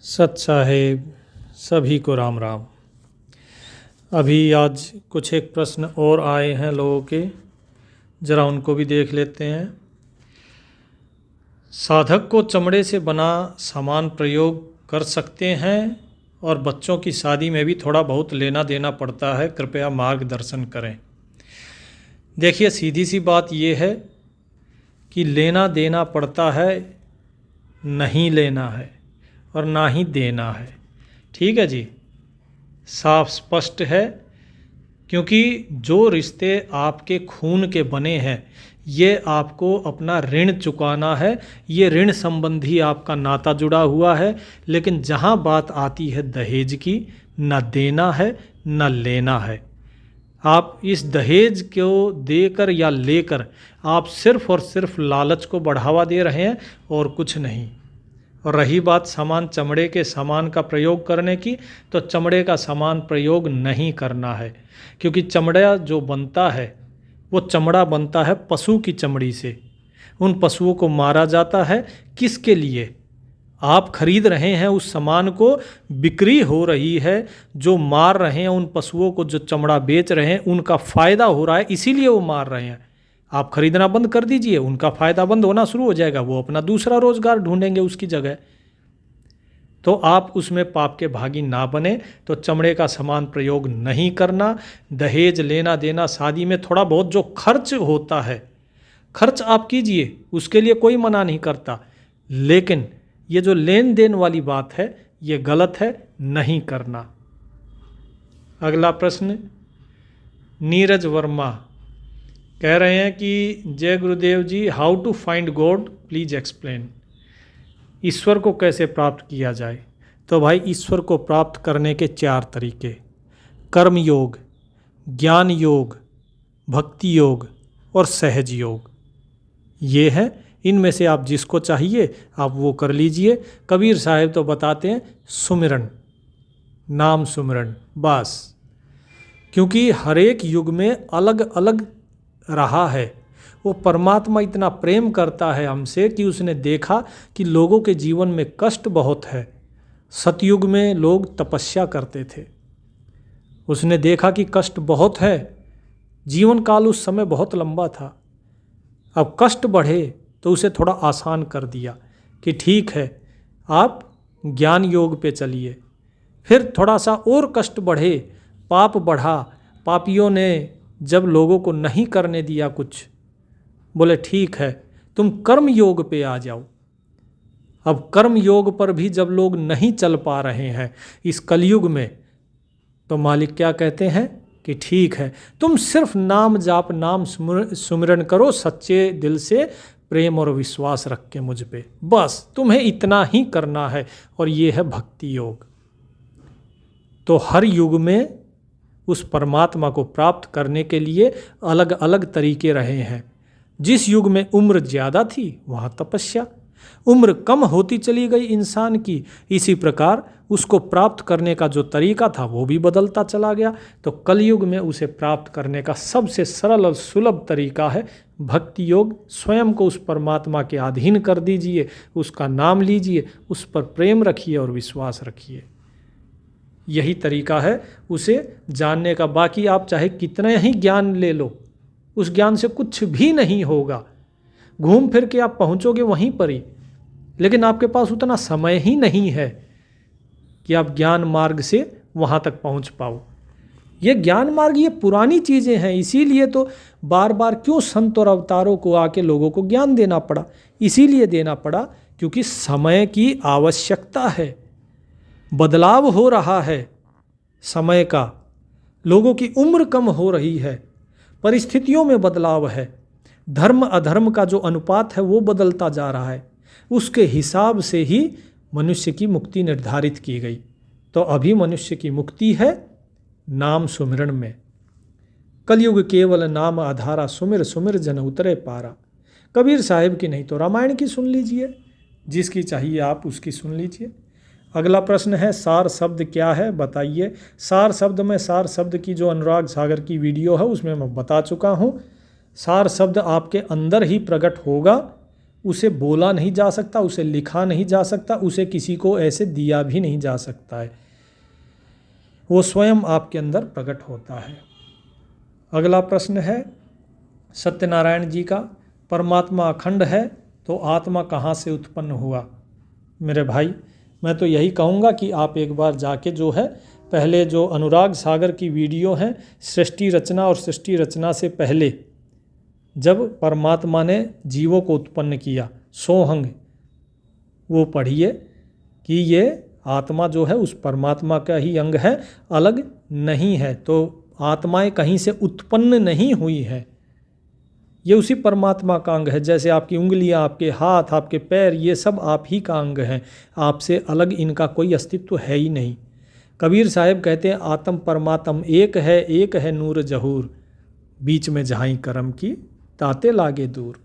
सत साहेब सभी को राम राम। अभी आज कुछ एक प्रश्न और आए हैं लोगों के, ज़रा उनको भी देख लेते हैं। साधक को चमड़े से बना सामान प्रयोग कर सकते हैं और बच्चों की शादी में भी थोड़ा बहुत लेना देना पड़ता है, कृपया मार्गदर्शन करें। देखिए, सीधी सी बात ये है कि लेना देना पड़ता है, नहीं लेना है और ना ही देना है। ठीक है जी, साफ स्पष्ट है। क्योंकि जो रिश्ते आपके खून के बने हैं, ये आपको अपना ऋण चुकाना है, ये ऋण संबंधी आपका नाता जुड़ा हुआ है। लेकिन जहाँ बात आती है दहेज की, न देना है न लेना है। आप इस दहेज को देकर या लेकर आप सिर्फ और सिर्फ लालच को बढ़ावा दे रहे हैं और कुछ नहीं। और रही बात सामान चमड़े के सामान का प्रयोग करने की, तो चमड़े का सामान प्रयोग नहीं करना है। क्योंकि चमड़ा जो बनता है वो चमड़ा बनता है पशु की चमड़ी से। उन पशुओं को मारा जाता है, किसके लिए? आप खरीद रहे हैं उस सामान को, बिक्री हो रही है। जो मार रहे हैं उन पशुओं को, जो चमड़ा बेच रहे हैं, उनका फ़ायदा हो रहा है, इसीलिए वो मार रहे हैं। आप खरीदना बंद कर दीजिए, उनका फ़ायदा बंद होना शुरू हो जाएगा, वो अपना दूसरा रोज़गार ढूंढेंगे उसकी जगह। तो आप उसमें पाप के भागी ना बने। तो चमड़े का सामान प्रयोग नहीं करना। दहेज लेना देना, शादी में थोड़ा बहुत जो खर्च होता है, खर्च आप कीजिए, उसके लिए कोई मना नहीं करता। लेकिन ये जो लेन देन वाली बात है, ये गलत है, नहीं करना। अगला प्रश्न, नीरज वर्मा कह रहे हैं कि जय Gurudev ji, how to find God, please explain. ईश्वर को कैसे प्राप्त किया जाए? तो भाई, ईश्वर को प्राप्त करने के 4 तरीके: कर्म योग, ज्ञान योग, भक्ति योग और सहज योग। ये है। इनमें से आप जिसको चाहिए आप वो कर लीजिए। कबीर साहब तो बताते हैं सुमिरन, नाम सुमिरन, बस। क्योंकि हर एक युग में अलग अलग रहा है। वो परमात्मा इतना प्रेम करता है हमसे कि उसने देखा कि लोगों के जीवन में कष्ट बहुत है। सतयुग में लोग तपस्या करते थे, उसने देखा कि कष्ट बहुत है, जीवन काल उस समय बहुत लंबा था। अब कष्ट बढ़े तो उसे थोड़ा आसान कर दिया कि ठीक है, आप ज्ञान योग पे चलिए। फिर थोड़ा सा और कष्ट बढ़े, पाप बढ़ा, पापियों ने जब लोगों को नहीं करने दिया कुछ, बोले ठीक है, तुम कर्म योग पे आ जाओ। अब कर्म योग पर भी जब लोग नहीं चल पा रहे हैं इस कलयुग में, तो मालिक क्या कहते हैं कि ठीक है, तुम सिर्फ नाम जाप, नाम सुमिरन करो सच्चे दिल से, प्रेम और विश्वास रख के मुझ पे, बस तुम्हें इतना ही करना है। और ये है भक्ति योग। तो हर युग में उस परमात्मा को प्राप्त करने के लिए अलग अलग तरीके रहे हैं। जिस युग में उम्र ज़्यादा थी वहाँ तपस्या, उम्र कम होती चली गई इंसान की, इसी प्रकार उसको प्राप्त करने का जो तरीका था वो भी बदलता चला गया। तो कलयुग में उसे प्राप्त करने का सबसे सरल और सुलभ तरीका है भक्ति योग। स्वयं को उस परमात्मा के अधीन कर दीजिए, उसका नाम लीजिए, उस पर प्रेम रखिए और विश्वास रखिए। यही तरीका है उसे जानने का। बाकी आप चाहे कितना ही ज्ञान ले लो, उस ज्ञान से कुछ भी नहीं होगा। घूम फिर के आप पहुंचोगे वहीं पर ही, लेकिन आपके पास उतना समय ही नहीं है कि आप ज्ञान मार्ग से वहां तक पहुंच पाओ। ये ज्ञान मार्ग, ये पुरानी चीज़ें हैं। इसीलिए तो बार बार क्यों संत और अवतारों को आके लोगों को ज्ञान देना पड़ा? इसीलिए देना पड़ा क्योंकि समय की आवश्यकता है, बदलाव हो रहा है समय का, लोगों की उम्र कम हो रही है, परिस्थितियों में बदलाव है, धर्म अधर्म का जो अनुपात है वो बदलता जा रहा है। उसके हिसाब से ही मनुष्य की मुक्ति निर्धारित की गई। तो अभी मनुष्य की मुक्ति है नाम सुमिरन में। कलयुग केवल नाम आधारा, सुमिर सुमिर जन उतरे पारा। कबीर साहिब की नहीं तो रामायण की सुन लीजिए, जिसकी चाहिए आप उसकी सुन लीजिए। अगला प्रश्न है, सार शब्द क्या है बताइए। सार शब्द में, सार शब्द की जो अनुराग सागर की वीडियो है उसमें मैं बता चुका हूँ। सार शब्द आपके अंदर ही प्रकट होगा उसे बोला नहीं जा सकता, उसे लिखा नहीं जा सकता, उसे किसी को ऐसे दिया भी नहीं जा सकता है। वो स्वयं आपके अंदर प्रकट होता है। अगला प्रश्न है सत्यनारायण जी का, परमात्मा अखंड है तो आत्मा कहाँ से उत्पन्न हुआ? मेरे भाई, मैं तो यही कहूँगा कि आप एक बार जाके जो है पहले जो अनुराग सागर की वीडियो हैं सृष्टि रचना और सृष्टि रचना से पहले जब परमात्मा ने जीवों को उत्पन्न किया सोहंग, वो पढ़िए कि ये आत्मा जो है उस परमात्मा का ही अंग है, अलग नहीं है। तो आत्माएं कहीं से उत्पन्न नहीं हुई है, ये उसी परमात्मा का अंग है। जैसे आपकी उंगलियां, आपके हाथ, आपके पैर, ये सब आप ही का अंग हैं, आपसे अलग इनका कोई अस्तित्व है ही नहीं। कबीर साहब कहते हैं आत्म परमात्म एक है नूर जहूर, बीच में जहाँ कर्म की ताते लागे दूर।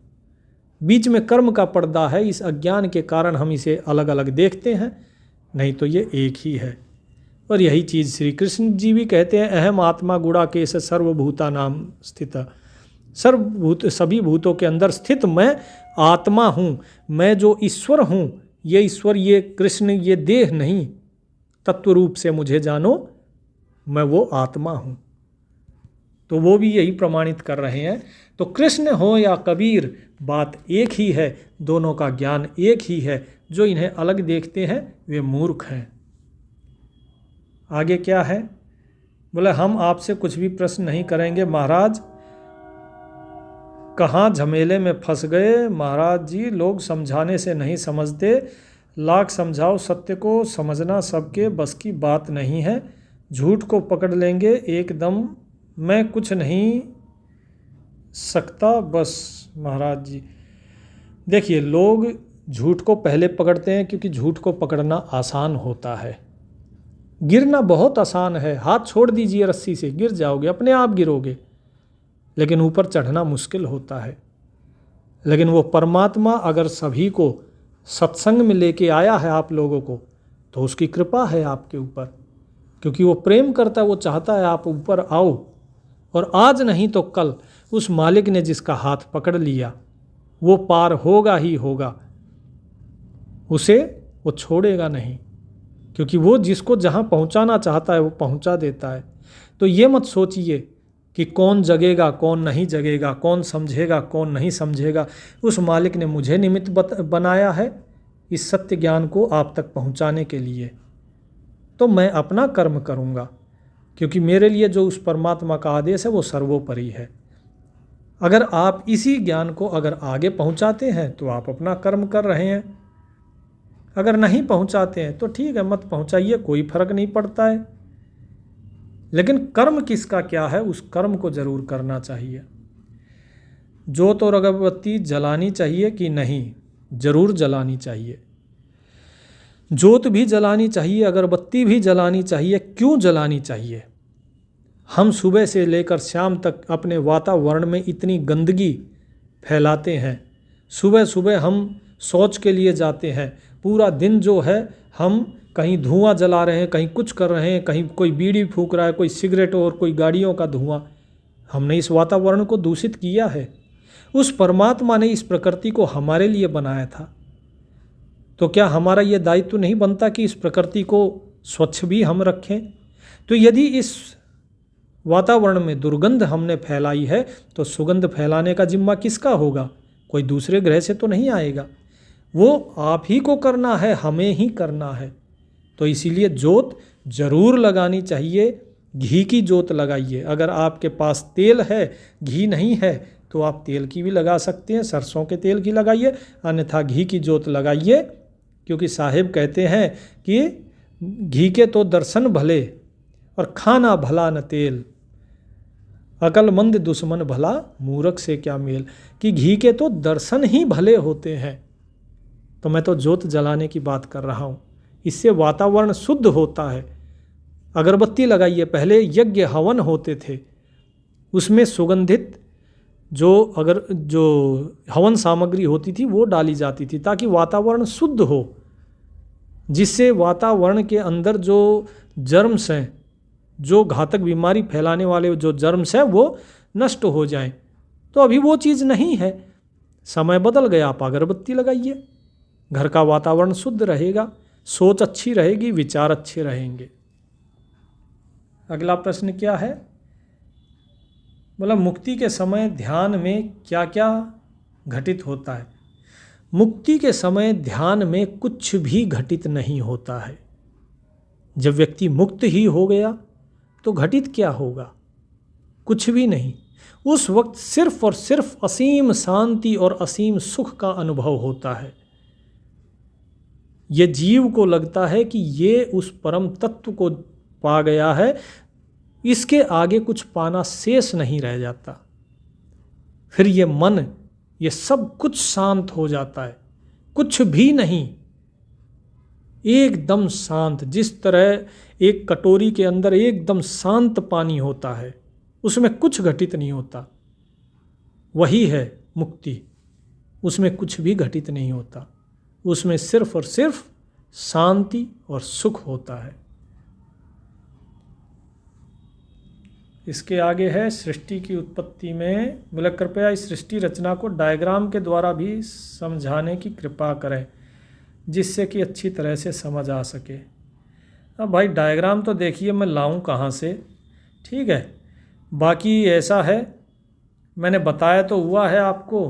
बीच में कर्म का पर्दा है, इस अज्ञान के कारण हम इसे अलग अलग देखते हैं, नहीं तो ये एक ही है। और यही चीज़ श्री कृष्ण जी भी कहते हैं, अहम आत्मा गुड़ा केश सर्वभूता नाम स्थित। सर्वभूत, सभी भूतों के अंदर स्थित मैं आत्मा हूँ। मैं जो ईश्वर हूँ, ये ईश्वर, ये कृष्ण, ये देह नहीं, तत्व रूप से मुझे जानो, मैं वो आत्मा हूँ। तो वो भी यही प्रमाणित कर रहे हैं। तो कृष्ण हो या कबीर, बात एक ही है, दोनों का ज्ञान एक ही है। जो इन्हें अलग देखते हैं वे मूर्ख हैं। आगे क्या है? बोले हम आपसे कुछ भी प्रश्न नहीं करेंगे महाराज, कहाँ झमेले में फंस गए महाराज जी, लोग समझाने से नहीं समझते, लाख समझाओ सत्य को समझना सबके बस की बात नहीं है, झूठ को पकड़ लेंगे एकदम, मैं कुछ नहीं सकता बस। महाराज जी देखिए, लोग झूठ को पहले पकड़ते हैं क्योंकि झूठ को पकड़ना आसान होता है, गिरना बहुत आसान है। हाथ छोड़ दीजिए रस्सी से, गिर जाओगे, अपने आप गिरोगे, लेकिन ऊपर चढ़ना मुश्किल होता है। लेकिन वो परमात्मा अगर सभी को सत्संग में लेके आया है आप लोगों को, तो उसकी कृपा है आपके ऊपर, क्योंकि वो प्रेम करता है, वो चाहता है आप ऊपर आओ। और आज नहीं तो कल उस मालिक ने जिसका हाथ पकड़ लिया वो पार होगा ही होगा, उसे वो छोड़ेगा नहीं, क्योंकि वो जिसको जहाँ पहुँचाना चाहता है वो पहुँचा देता है। तो ये मत सोचिए कि कौन जगेगा कौन नहीं जगेगा, कौन समझेगा कौन नहीं समझेगा। उस मालिक ने मुझे निमित्त बनाया है इस सत्य ज्ञान को आप तक पहुंचाने के लिए, तो मैं अपना कर्म करूंगा, क्योंकि मेरे लिए जो उस परमात्मा का आदेश है वो सर्वोपरि है। अगर आप इसी ज्ञान को अगर आगे पहुंचाते हैं तो आप अपना कर्म कर रहे हैं, अगर नहीं पहुंचाते हैं तो ठीक है, मत पहुंचाइए, कोई फर्क नहीं पड़ता है। लेकिन कर्म किसका क्या है, उस कर्म को जरूर करना चाहिए। जोत और अगरबत्ती जलानी चाहिए कि नहीं? जरूर जलानी चाहिए। जोत भी जलानी चाहिए, अगरबत्ती भी जलानी चाहिए। क्यों जलानी चाहिए? हम सुबह से लेकर शाम तक अपने वातावरण में इतनी गंदगी फैलाते हैं। सुबह सुबह हम शौच के लिए जाते हैं, पूरा दिन जो है हम कहीं धुआं जला रहे हैं, कहीं कुछ कर रहे हैं, कहीं कोई बीड़ी फूंक रहा है, कोई सिगरेट और कोई गाड़ियों का धुआं। हमने इस वातावरण को दूषित किया है। उस परमात्मा ने इस प्रकृति को हमारे लिए बनाया था, तो क्या हमारा ये दायित्व नहीं बनता कि इस प्रकृति को स्वच्छ भी हम रखें? तो यदि इस वातावरण में दुर्गंध हमने फैलाई है तो सुगंध फैलाने का जिम्मा किसका होगा? कोई दूसरे ग्रह से तो नहीं आएगा, वो आप ही को करना है, हमें ही करना है। तो इसीलिए जोत जरूर लगानी चाहिए। घी की जोत लगाइए। अगर आपके पास तेल है, घी नहीं है, तो आप तेल की भी लगा सकते हैं, सरसों के तेल की लगाइए, अन्यथा घी की जोत लगाइए। क्योंकि साहिब कहते हैं कि घी के तो दर्शन भले और खाना भला न तेल, अकलमंद दुश्मन भला मूर्ख से क्या मेल। कि घी के तो दर्शन ही भले होते हैं। तो मैं तो जोत जलाने की बात कर रहा हूँ, इससे वातावरण शुद्ध होता है। अगरबत्ती लगाइए। पहले यज्ञ हवन होते थे, उसमें सुगंधित जो हवन सामग्री होती थी वो डाली जाती थी ताकि वातावरण शुद्ध हो, जिससे वातावरण के अंदर जो जर्म्स हैं, जो घातक बीमारी फैलाने वाले जो जर्म्स हैं वो नष्ट हो जाएं। तो अभी वो चीज़ नहीं है। समय बदल गया, आप अगरबत्ती लगाइए, घर का वातावरण शुद्ध रहेगा, सोच अच्छी रहेगी, विचार अच्छे रहेंगे। अगला प्रश्न क्या है? बोला मुक्ति के समय ध्यान में क्या क्या घटित होता है? मुक्ति के समय ध्यान में कुछ भी घटित नहीं होता है। जब व्यक्ति मुक्त ही हो गया तो घटित क्या होगा? कुछ भी नहीं। उस वक्त सिर्फ और सिर्फ असीम शांति और असीम सुख का अनुभव होता है। ये जीव को लगता है कि ये उस परम तत्व को पा गया है, इसके आगे कुछ पाना शेष नहीं रह जाता। फिर ये मन, ये सब कुछ शांत हो जाता है, कुछ भी नहीं, एकदम शांत। जिस तरह एक कटोरी के अंदर एकदम शांत पानी होता है, उसमें कुछ घटित नहीं होता, वही है मुक्ति। उसमें कुछ भी घटित नहीं होता, उसमें सिर्फ और सिर्फ शांति और सुख होता है। इसके आगे है सृष्टि की उत्पत्ति में, बोले कृपया इस सृष्टि रचना को डायग्राम के द्वारा भी समझाने की कृपा करें, जिससे कि अच्छी तरह से समझ आ सके। अब भाई डायग्राम तो देखिए मैं लाऊं कहाँ से, ठीक है। बाकी ऐसा है, मैंने बताया तो हुआ है आपको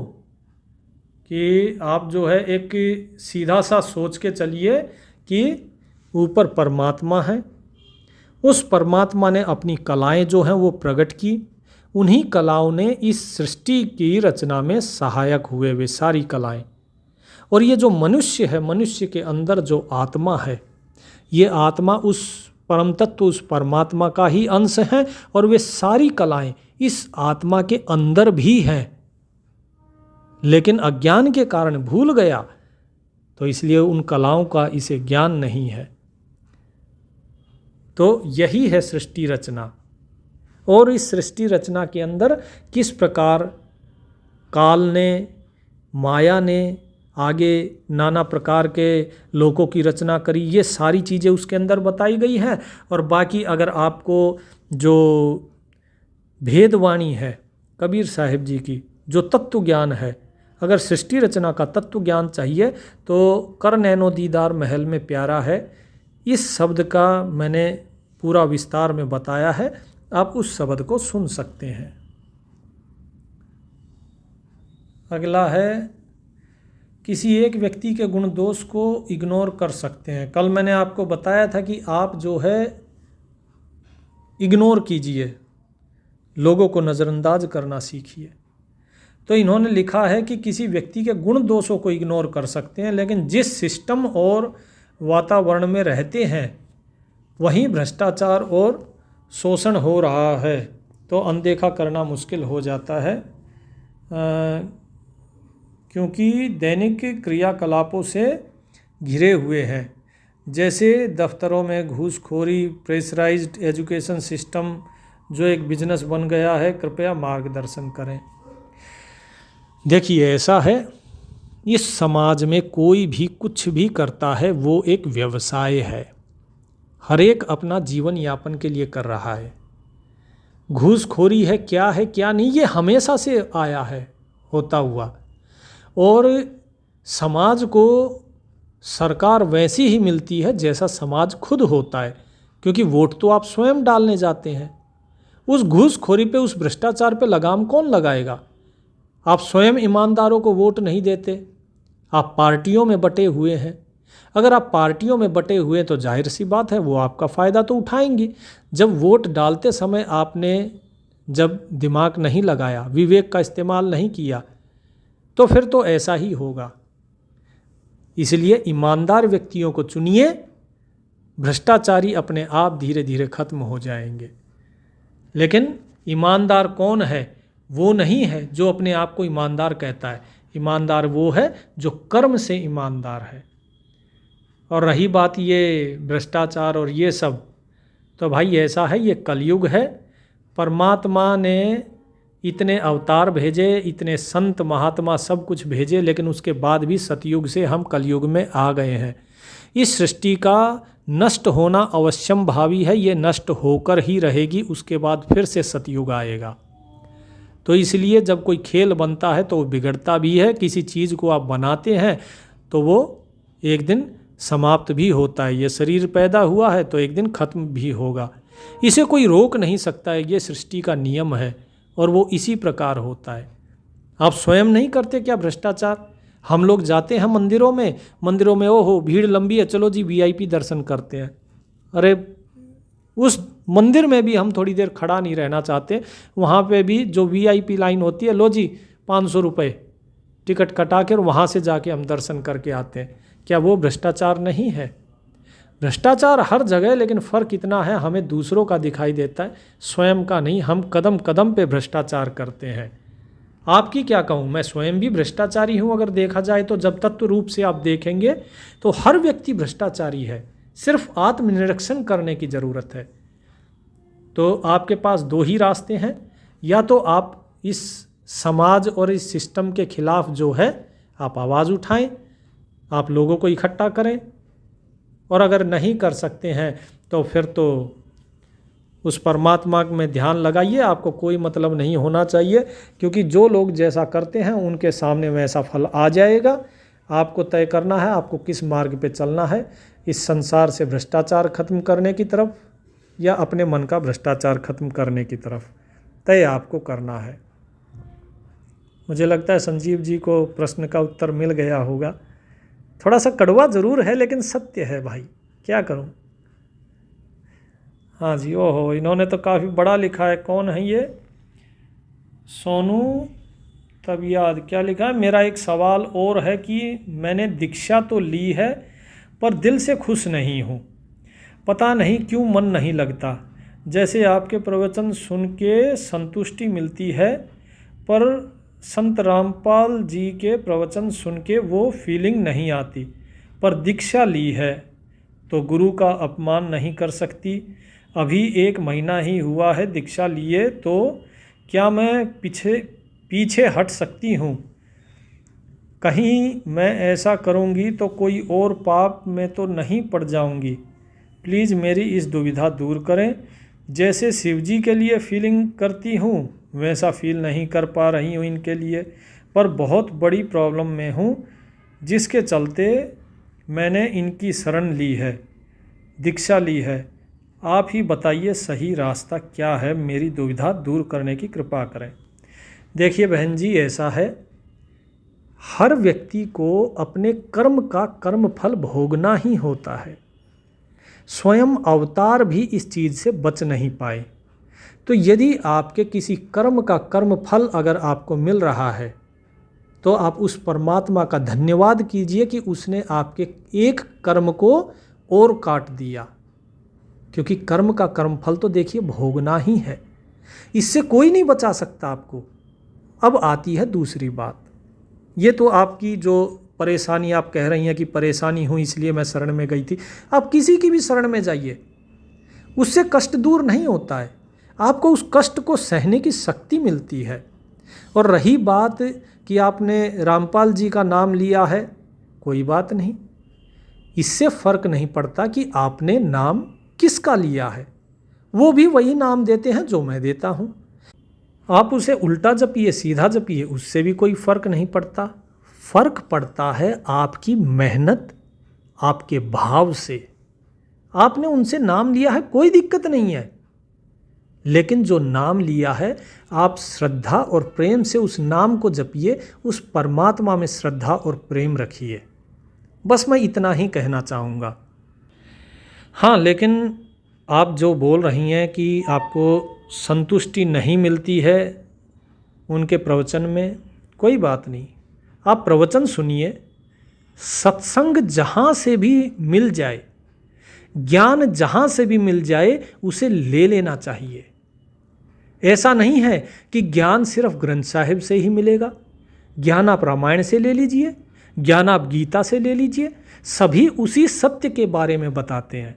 कि आप जो है एक सीधा सा सोच के चलिए कि ऊपर परमात्मा है, उस परमात्मा ने अपनी कलाएं जो हैं वो प्रकट की, उन्हीं कलाओं ने इस सृष्टि की रचना में सहायक हुए वे सारी कलाएं। और ये जो मनुष्य है, मनुष्य के अंदर जो आत्मा है, ये आत्मा उस परम तत्व, उस परमात्मा का ही अंश है, और वे सारी कलाएं इस आत्मा के अंदर भी हैं। लेकिन अज्ञान के कारण भूल गया, तो इसलिए उन कलाओं का इसे ज्ञान नहीं है। तो यही है सृष्टि रचना। और इस सृष्टि रचना के अंदर किस प्रकार काल ने, माया ने आगे नाना प्रकार के लोकों की रचना करी, ये सारी चीज़ें उसके अंदर बताई गई हैं। और बाकी अगर आपको जो भेदवाणी है कबीर साहिब जी की, जो तत्व ज्ञान है, अगर सृष्टि रचना का तत्व ज्ञान चाहिए तो कर नैनो दीदार महल में प्यारा है, इस शब्द का मैंने पूरा विस्तार में बताया है, आप उस शब्द को सुन सकते हैं। अगला है किसी एक व्यक्ति के गुण दोष को इग्नोर कर सकते हैं। कल मैंने आपको बताया था कि आप जो है इग्नोर कीजिए, लोगों को नज़रअंदाज करना सीखिए। तो इन्होंने लिखा है कि किसी व्यक्ति के गुण दोषों को इग्नोर कर सकते हैं, लेकिन जिस सिस्टम और वातावरण में रहते हैं वहीं भ्रष्टाचार और शोषण हो रहा है, तो अनदेखा करना मुश्किल हो जाता है, क्योंकि दैनिक क्रियाकलापों से घिरे हुए हैं। जैसे दफ्तरों में घूसखोरी, प्रेशराइज्ड एजुकेशन सिस्टम जो एक बिजनेस बन गया है, कृपया मार्गदर्शन करें। देखिए ऐसा है, इस समाज में कोई भी कुछ भी करता है वो एक व्यवसाय है। हर एक अपना जीवन यापन के लिए कर रहा है। घूसखोरी है क्या नहीं, ये हमेशा से आया है होता हुआ। और समाज को सरकार वैसी ही मिलती है जैसा समाज खुद होता है, क्योंकि वोट तो आप स्वयं डालने जाते हैं। उस घूसखोरी पे, उस भ्रष्टाचार पे लगाम कौन लगाएगा? आप स्वयं ईमानदारों को वोट नहीं देते, आप पार्टियों में बटे हुए हैं। अगर आप पार्टियों में बटे हुए तो जाहिर सी बात है वो आपका फ़ायदा तो उठाएंगी। जब वोट डालते समय आपने जब दिमाग नहीं लगाया, विवेक का इस्तेमाल नहीं किया, तो फिर तो ऐसा ही होगा। इसलिए ईमानदार व्यक्तियों को चुनिए, भ्रष्टाचारी अपने आप धीरे धीरे खत्म हो जाएंगे। लेकिन ईमानदार कौन है? वो नहीं है जो अपने आप को ईमानदार कहता है। ईमानदार वो है जो कर्म से ईमानदार है। और रही बात ये भ्रष्टाचार और ये सब, तो भाई ऐसा है, ये कलयुग है। परमात्मा ने इतने अवतार भेजे, इतने संत महात्मा सब कुछ भेजे, लेकिन उसके बाद भी सतयुग से हम कलयुग में आ गए हैं। इस सृष्टि का नष्ट होना अवश्यम भावी है, ये नष्ट होकर ही रहेगी, उसके बाद फिर से सतयुग आएगा। तो इसलिए जब कोई खेल बनता है तो वो बिगड़ता भी है। किसी चीज़ को आप बनाते हैं तो वो एक दिन समाप्त भी होता है। ये शरीर पैदा हुआ है तो एक दिन खत्म भी होगा। इसे कोई रोक नहीं सकता है, ये सृष्टि का नियम है और वो इसी प्रकार होता है। आप स्वयं नहीं करते क्या भ्रष्टाचार? हम लोग जाते हैं मंदिरों में ओहो भीड़ लंबी है, चलो जी वीआईपी दर्शन करते हैं। अरे उस मंदिर में भी हम थोड़ी देर खड़ा नहीं रहना चाहते, वहाँ पे भी जो वीआईपी लाइन होती है, लो जी 500 रुपये टिकट कटा कर वहाँ से जाके हम दर्शन करके आते हैं। क्या वो भ्रष्टाचार नहीं है? भ्रष्टाचार हर जगह, लेकिन फ़र्क इतना है हमें दूसरों का दिखाई देता है, स्वयं का नहीं। हम कदम कदम पे भ्रष्टाचार करते हैं। आपकी क्या कहूँ, मैं स्वयं भी भ्रष्टाचारी हूँ अगर देखा जाए तो। जब तत्व रूप से आप देखेंगे तो हर व्यक्ति भ्रष्टाचारी है, सिर्फ आत्मनिरीक्षण करने की ज़रूरत है। तो आपके पास दो ही रास्ते हैं, या तो आप इस समाज और इस सिस्टम के खिलाफ जो है आप आवाज़ उठाएं, आप लोगों को इकट्ठा करें, और अगर नहीं कर सकते हैं तो फिर तो उस परमात्मा में ध्यान लगाइए। आपको कोई मतलब नहीं होना चाहिए, क्योंकि जो लोग जैसा करते हैं उनके सामने वैसा फल आ जाएगा। आपको तय करना है आपको किस मार्ग पे चलना है, इस संसार से भ्रष्टाचार खत्म करने की तरफ या अपने मन का भ्रष्टाचार खत्म करने की तरफ। तय आपको करना है। मुझे लगता है संजीव जी को प्रश्न का उत्तर मिल गया होगा। थोड़ा सा कड़वा ज़रूर है लेकिन सत्य है भाई, क्या करूं। हाँ जी, ओहो इन्होंने तो काफ़ी बड़ा लिखा है। कौन है ये? सोनू तब याद क्या लिखा है? मेरा एक सवाल और है कि मैंने दीक्षा तो ली है पर दिल से खुश नहीं हूँ, पता नहीं क्यों मन नहीं लगता। जैसे आपके प्रवचन सुन के संतुष्टि मिलती है, पर संत रामपाल जी के प्रवचन सुन के वो फीलिंग नहीं आती। पर दीक्षा ली है तो गुरु का अपमान नहीं कर सकती। अभी 1 महीना ही हुआ है दीक्षा लिए, तो क्या मैं पीछे हट सकती हूँ? कहीं मैं ऐसा करूँगी तो कोई और पाप में तो नहीं पड़ जाऊँगी? प्लीज़ मेरी इस दुविधा दूर करें। जैसे शिवजी के लिए फीलिंग करती हूँ वैसा फील नहीं कर पा रही हूँ इनके लिए, पर बहुत बड़ी प्रॉब्लम में हूँ जिसके चलते मैंने इनकी शरण ली है, दीक्षा ली है। आप ही बताइए सही रास्ता क्या है, मेरी दुविधा दूर करने की कृपा करें। देखिए बहन जी, ऐसा है हर व्यक्ति को अपने कर्म का कर्म फल भोगना ही होता है। स्वयं अवतार भी इस चीज़ से बच नहीं पाए। तो यदि आपके किसी कर्म का कर्म फल अगर आपको मिल रहा है तो आप उस परमात्मा का धन्यवाद कीजिए कि उसने आपके एक कर्म को और काट दिया, क्योंकि कर्म का कर्म फल तो देखिए भोगना ही है, इससे कोई नहीं बचा सकता आपको। अब आती है दूसरी बात। ये तो आपकी जो परेशानी आप कह रही हैं कि परेशानी हुई इसलिए मैं शरण में गई थी, आप किसी की भी शरण में जाइए, उससे कष्ट दूर नहीं होता है, आपको उस कष्ट को सहने की शक्ति मिलती है। और रही बात कि आपने रामपाल जी का नाम लिया है, कोई बात नहीं, इससे फ़र्क नहीं पड़ता कि आपने नाम किसका लिया है, वो भी वही नाम देते हैं जो मैं देता हूँ। आप उसे उल्टा जपिए सीधा जपिए, उससे भी कोई फ़र्क नहीं पड़ता। फ़र्क पड़ता है आपकी मेहनत, आपके भाव से। आपने उनसे नाम लिया है, कोई दिक्कत नहीं है, लेकिन जो नाम लिया है आप श्रद्धा और प्रेम से उस नाम को जपिए, उस परमात्मा में श्रद्धा और प्रेम रखिए। बस मैं इतना ही कहना चाहूँगा। हाँ, लेकिन आप जो बोल रही हैं कि आपको संतुष्टि नहीं मिलती है उनके प्रवचन में, कोई बात नहीं, आप प्रवचन सुनिए। सत्संग जहाँ से भी मिल जाए, ज्ञान जहाँ से भी मिल जाए, उसे ले लेना चाहिए। ऐसा नहीं है कि ज्ञान सिर्फ ग्रंथ साहिब से ही मिलेगा। ज्ञान आप रामायण से ले लीजिए, ज्ञान आप गीता से ले लीजिए, सभी उसी सत्य के बारे में बताते हैं।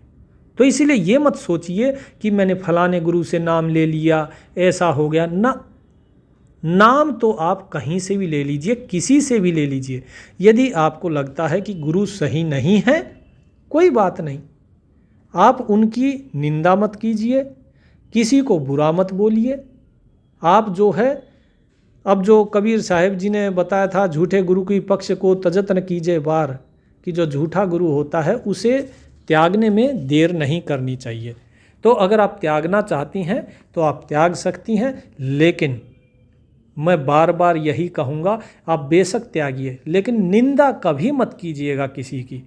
तो इसीलिए ये मत सोचिए कि मैंने फलाने गुरु से नाम ले लिया, ऐसा हो गया ना। नाम तो आप कहीं से भी ले लीजिए, किसी से भी ले लीजिए। यदि आपको लगता है कि गुरु सही नहीं है, कोई बात नहीं, आप उनकी निंदा मत कीजिए, किसी को बुरा मत बोलिए। आप जो है अब जो कबीर साहिब जी ने बताया था, झूठे गुरु की पक्ष को तजत न कीजिए बार, कि जो झूठा गुरु होता है उसे त्यागने में देर नहीं करनी चाहिए। तो अगर आप त्यागना चाहती हैं तो आप त्याग सकती हैं, लेकिन मैं बार बार यही कहूँगा, आप बेशक त्यागिए, लेकिन निंदा कभी मत कीजिएगा किसी की,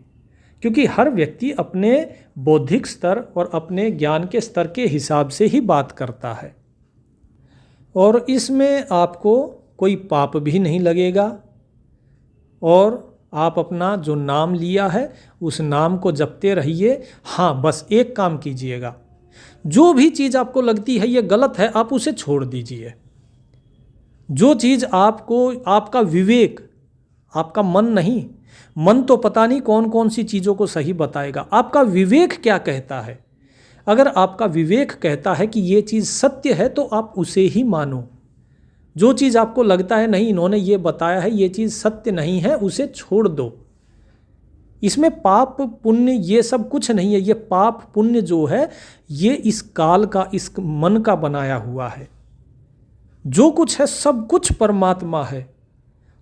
क्योंकि हर व्यक्ति अपने बौद्धिक स्तर और अपने ज्ञान के स्तर के हिसाब से ही बात करता है, और इसमें आपको कोई पाप भी नहीं लगेगा। और आप अपना जो नाम लिया है उस नाम को जपते रहिए। हाँ, बस एक काम कीजिएगा, जो भी चीज़ आपको लगती है ये गलत है, आप उसे छोड़ दीजिए। जो चीज़ आपको, आपका विवेक, आपका मन नहीं, मन तो पता नहीं कौन कौन सी चीज़ों को सही बताएगा, आपका विवेक क्या कहता है। अगर आपका विवेक कहता है कि ये चीज़ सत्य है तो आप उसे ही मानो। जो चीज़ आपको लगता है नहीं इन्होंने ये बताया है, ये चीज़ सत्य नहीं है, उसे छोड़ दो। इसमें पाप पुण्य ये सब कुछ नहीं है। ये पाप पुण्य जो है ये इस काल का, इस मन का बनाया हुआ है। जो कुछ है सब कुछ परमात्मा है।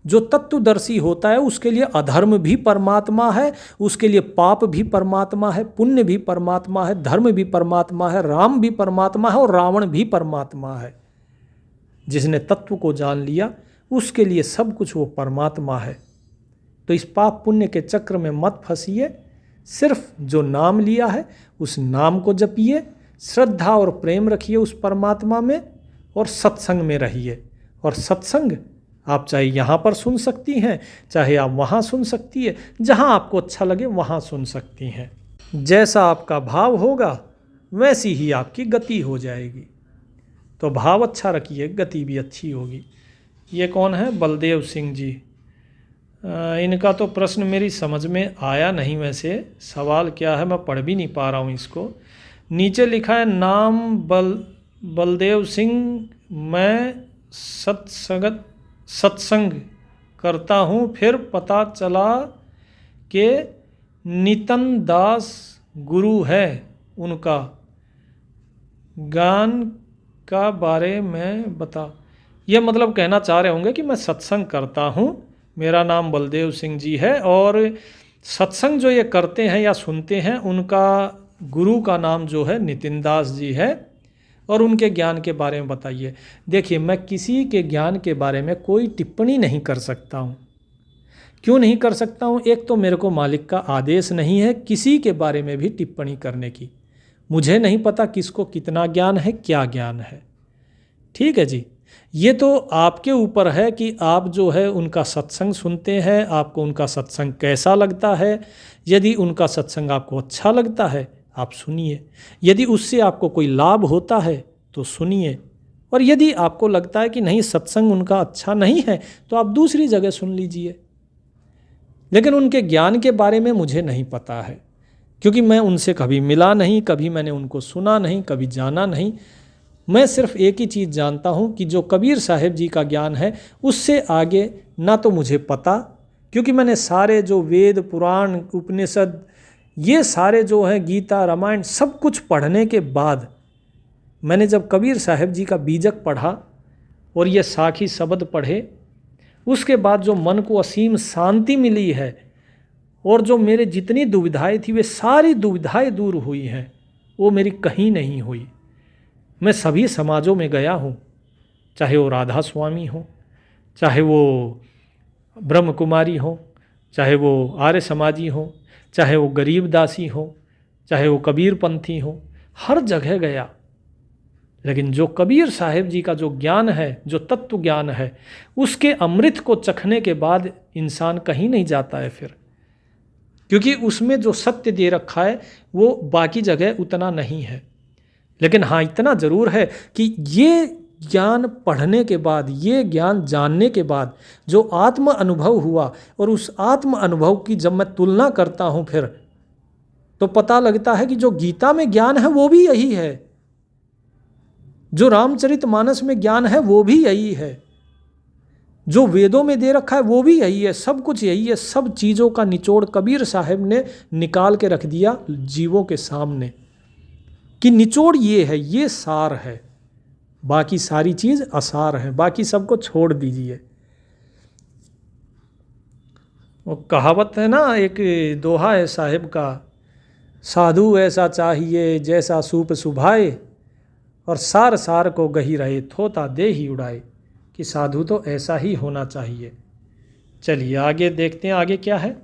जो तत्वदर्शी होता है उसके लिए अधर्म भी परमात्मा है, उसके लिए पाप भी परमात्मा है, पुण्य भी परमात्मा है, धर्म भी परमात्मा है, राम भी परमात्मा है और रावण भी परमात्मा है। जिसने तत्व को जान लिया उसके लिए सब कुछ वो परमात्मा है। तो इस पाप पुण्य के चक्र में मत फंसिए, सिर्फ जो नाम लिया है उस नाम को जपिए, श्रद्धा और प्रेम रखिए उस परमात्मा में, और सत्संग में रहिए। और सत्संग आप चाहे यहाँ पर सुन सकती हैं, चाहे आप वहाँ सुन सकती है, जहाँ आपको अच्छा लगे वहाँ सुन सकती हैं। जैसा आपका भाव होगा वैसी ही आपकी गति हो जाएगी। तो भाव अच्छा रखिए, गति भी अच्छी होगी। ये कौन है? बलदेव सिंह जी। इनका तो प्रश्न मेरी समझ में आया नहीं, वैसे सवाल क्या है मैं पढ़ भी नहीं पा रहा हूँ इसको। नीचे लिखा है नाम बलदेव सिंह, मैं सत्संग करता हूँ, फिर पता चला कि नितिन दास गुरु है, उनका ज्ञान का बारे में बता। ये मतलब कहना चाह रहे होंगे कि मैं सत्संग करता हूँ, मेरा नाम बलदेव सिंह जी है, और सत्संग जो ये करते हैं या सुनते हैं उनका गुरु का नाम जो है नितिन दास जी है, और उनके ज्ञान के बारे में बताइए। देखिए, मैं किसी के ज्ञान के बारे में कोई टिप्पणी नहीं कर सकता हूँ। क्यों नहीं कर सकता हूँ? एक तो मेरे को मालिक का आदेश नहीं है किसी के बारे में भी टिप्पणी करने की। मुझे नहीं पता किसको कितना ज्ञान है, क्या ज्ञान है। ठीक है जी, ये तो आपके ऊपर है कि आप जो है उनका सत्संग सुनते हैं, आपको उनका सत्संग कैसा लगता है। यदि उनका सत्संग आपको अच्छा लगता है आप सुनिए, यदि उससे आपको कोई लाभ होता है तो सुनिए, और यदि आपको लगता है कि नहीं सत्संग उनका अच्छा नहीं है तो आप दूसरी जगह सुन लीजिए। लेकिन उनके ज्ञान के बारे में मुझे नहीं पता है, क्योंकि मैं उनसे कभी मिला नहीं, कभी मैंने उनको सुना नहीं, कभी जाना नहीं। मैं सिर्फ एक ही चीज़ जानता हूँ कि जो कबीर साहिब जी का ज्ञान है उससे आगे ना तो मुझे पता, क्योंकि मैंने सारे जो वेद पुराण उपनिषद ये सारे जो हैं गीता रामायण सब कुछ पढ़ने के बाद मैंने जब कबीर साहिब जी का बीजक पढ़ा और ये साखी शब्द पढ़े, उसके बाद जो मन को असीम शांति मिली है, और जो मेरे जितनी दुविधाएं थी वे सारी दुविधाएं दूर हुई हैं। वो मेरी कहीं नहीं हुई। मैं सभी समाजों में गया हूँ, चाहे वो राधा स्वामी हो, चाहे वो ब्रह्म कुमारी हो, चाहे वो आर्य समाजी हो, चाहे वो गरीब दासी हो, चाहे वो कबीर पंथी हो, हर जगह गया। लेकिन जो कबीर साहिब जी का जो ज्ञान है, जो तत्व ज्ञान है, उसके अमृत को चखने के बाद इंसान कहीं नहीं जाता है फिर, क्योंकि उसमें जो सत्य दे रखा है वो बाकी जगह उतना नहीं है। लेकिन हाँ, इतना ज़रूर है कि ये ज्ञान पढ़ने के बाद, ये ज्ञान जानने के बाद जो आत्म अनुभव हुआ, और उस आत्म अनुभव की जब मैं तुलना करता हूँ फिर तो पता लगता है कि जो गीता में ज्ञान है वो भी यही है, जो रामचरितमानस में ज्ञान है वो भी यही है, जो वेदों में दे रखा है वो भी यही है, सब कुछ यही है। सब चीज़ों का निचोड़ कबीर साहब ने निकाल के रख दिया जीवों के सामने कि निचोड़ ये है, ये सार है। बाकी सारी चीज़ आसार है, बाकी सबको छोड़ दीजिए। वो कहावत है ना, एक दोहा है साहिब का, साधु ऐसा चाहिए जैसा सूप सुभाए और सार सार को गही रहे थोता दे ही उड़ाए, कि साधु तो ऐसा ही होना चाहिए। चलिए आगे देखते हैं, आगे क्या है।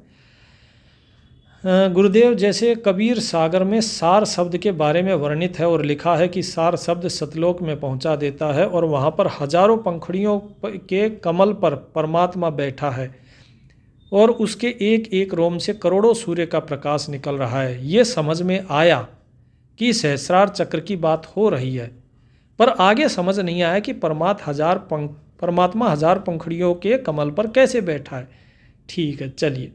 गुरुदेव, जैसे कबीर सागर में सार शब्द के बारे में वर्णित है और लिखा है कि सार शब्द सतलोक में पहुंचा देता है और वहां पर हजारों पंखुड़ियों के कमल पर परमात्मा बैठा है और उसके एक एक रोम से करोड़ों सूर्य का प्रकाश निकल रहा है। ये समझ में आया कि सहस्रार चक्र की बात हो रही है, पर आगे समझ नहीं आया कि परमात्मा हजार पंखुड़ियों के कमल पर कैसे बैठा है। ठीक है, चलिए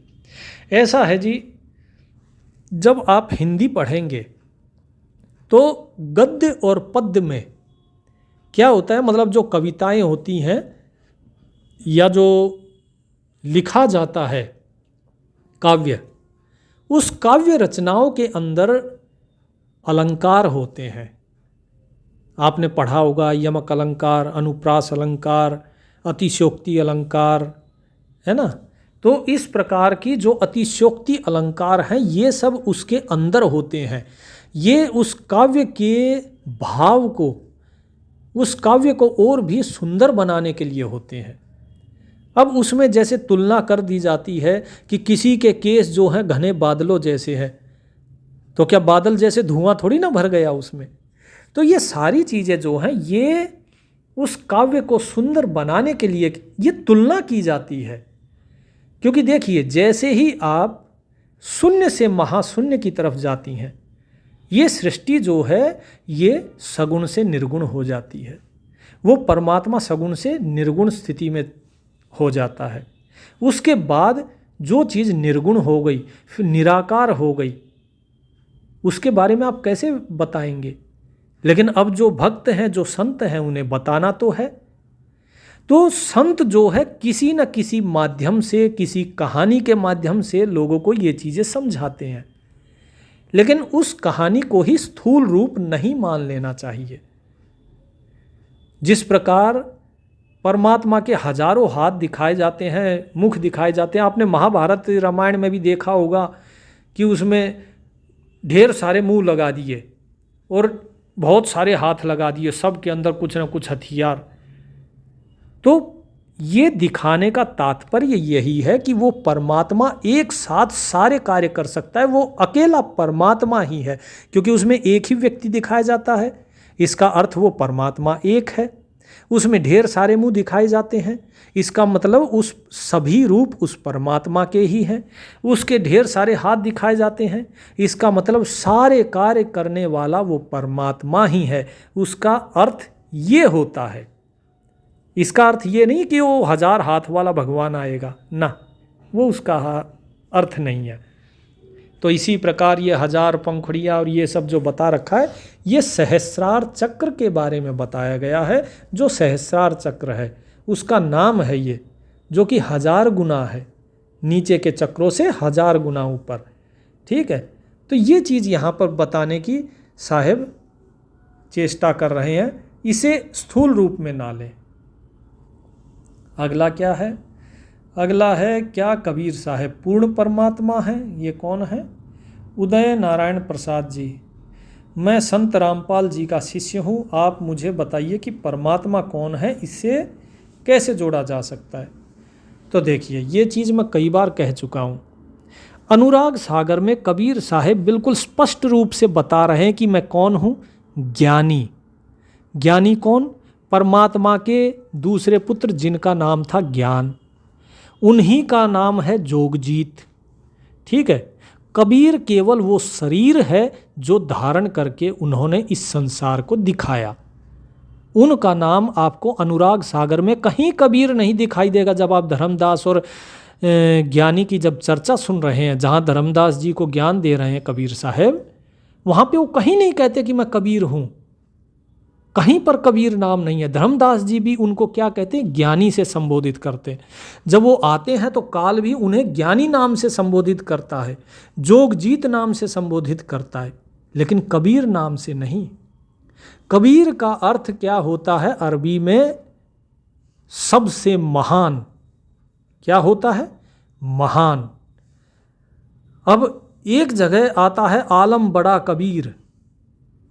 ऐसा है जी, जब आप हिंदी पढ़ेंगे तो गद्य और पद्य में क्या होता है, मतलब जो कविताएं होती हैं या जो लिखा जाता है काव्य, उस काव्य रचनाओं के अंदर अलंकार होते हैं। आपने पढ़ा होगा यमक अलंकार, अनुप्रास अलंकार, अतिशयोक्ति अलंकार, है ना। तो इस प्रकार की जो अतिशयोक्ति अलंकार हैं ये सब उसके अंदर होते हैं। ये उस काव्य के भाव को, उस काव्य को और भी सुंदर बनाने के लिए होते हैं। अब उसमें जैसे तुलना कर दी जाती है कि किसी के केस जो हैं घने बादलों जैसे हैं, तो क्या बादल जैसे धुआं थोड़ी ना भर गया उसमें। तो ये सारी चीज़ें जो हैं ये उस काव्य को सुंदर बनाने के लिए ये तुलना की जाती है। क्योंकि देखिए, जैसे ही आप शून्य से महाशून्य की तरफ जाती हैं, ये सृष्टि जो है ये सगुण से निर्गुण हो जाती है। वो परमात्मा सगुण से निर्गुण स्थिति में हो जाता है। उसके बाद जो चीज़ निर्गुण हो गई, फिर निराकार हो गई, उसके बारे में आप कैसे बताएंगे। लेकिन अब जो भक्त हैं, जो संत हैं, उन्हें बताना तो है। तो संत जो है किसी न किसी माध्यम से, किसी कहानी के माध्यम से लोगों को ये चीज़ें समझाते हैं, लेकिन उस कहानी को ही स्थूल रूप नहीं मान लेना चाहिए। जिस प्रकार परमात्मा के हजारों हाथ दिखाए जाते हैं, मुख दिखाए जाते हैं, आपने महाभारत रामायण में भी देखा होगा कि उसमें ढेर सारे मुंह लगा दिए और बहुत सारे हाथ लगा दिए, सब के अंदर कुछ न कुछ हथियार। तो ये दिखाने का तात्पर्य यही है कि वो परमात्मा एक साथ सारे कार्य कर सकता है। वो अकेला परमात्मा ही है, क्योंकि उसमें एक ही व्यक्ति दिखाया जाता है, इसका अर्थ वो परमात्मा एक है। उसमें ढेर सारे मुंह दिखाए जाते हैं, इसका मतलब उस सभी रूप उस परमात्मा के ही हैं। उसके ढेर सारे हाथ दिखाए जाते हैं, इसका मतलब सारे कार्य करने वाला वो परमात्मा ही है। उसका अर्थ ये होता है। इसका अर्थ ये नहीं कि वो हजार हाथ वाला भगवान आएगा ना, वो उसका अर्थ नहीं है। तो इसी प्रकार ये हजार पंखुड़ियाँ और ये सब जो बता रखा है, ये सहस्रार चक्र के बारे में बताया गया है। जो सहस्रार चक्र है उसका नाम है ये, जो कि हजार गुना है, नीचे के चक्रों से हजार गुना ऊपर। ठीक है, तो ये चीज़ यहाँ पर बताने की साहिब चेष्टा कर रहे हैं, इसे स्थूल रूप में ना लें। अगला क्या है? अगला है क्या कबीर साहब पूर्ण परमात्मा हैं? ये कौन है? उदय नारायण प्रसाद जी। मैं संत रामपाल जी का शिष्य हूँ, आप मुझे बताइए कि परमात्मा कौन है, इससे कैसे जोड़ा जा सकता है। तो देखिए, ये चीज़ मैं कई बार कह चुका हूँ। अनुराग सागर में कबीर साहब बिल्कुल स्पष्ट रूप से बता रहे हैं कि मैं कौन हूँ, ज्ञानी। ज्ञानी कौन? परमात्मा के दूसरे पुत्र जिनका नाम था ज्ञान, उन्हीं का नाम है जोगजीत। ठीक है, कबीर केवल वो शरीर है जो धारण करके उन्होंने इस संसार को दिखाया। उनका नाम आपको अनुराग सागर में कहीं कबीर नहीं दिखाई देगा। जब आप धर्मदास और ज्ञानी की जब चर्चा सुन रहे हैं, जहाँ धर्मदास जी को ज्ञान दे रहे हैं कबीर साहब, वहाँ पे वो कहीं नहीं कहते कि मैं कबीर हूँ, कहीं पर कबीर नाम नहीं है। धर्मदास जी भी उनको क्या कहते हैं? ज्ञानी से संबोधित करते हैं। जब वो आते हैं तो काल भी उन्हें ज्ञानी नाम से संबोधित करता है, जोगजीत नाम से संबोधित करता है, लेकिन कबीर नाम से नहीं। कबीर का अर्थ क्या होता है अरबी में? सबसे महान। क्या होता है? महान। अब एक जगह आता है आलम बड़ा कबीर,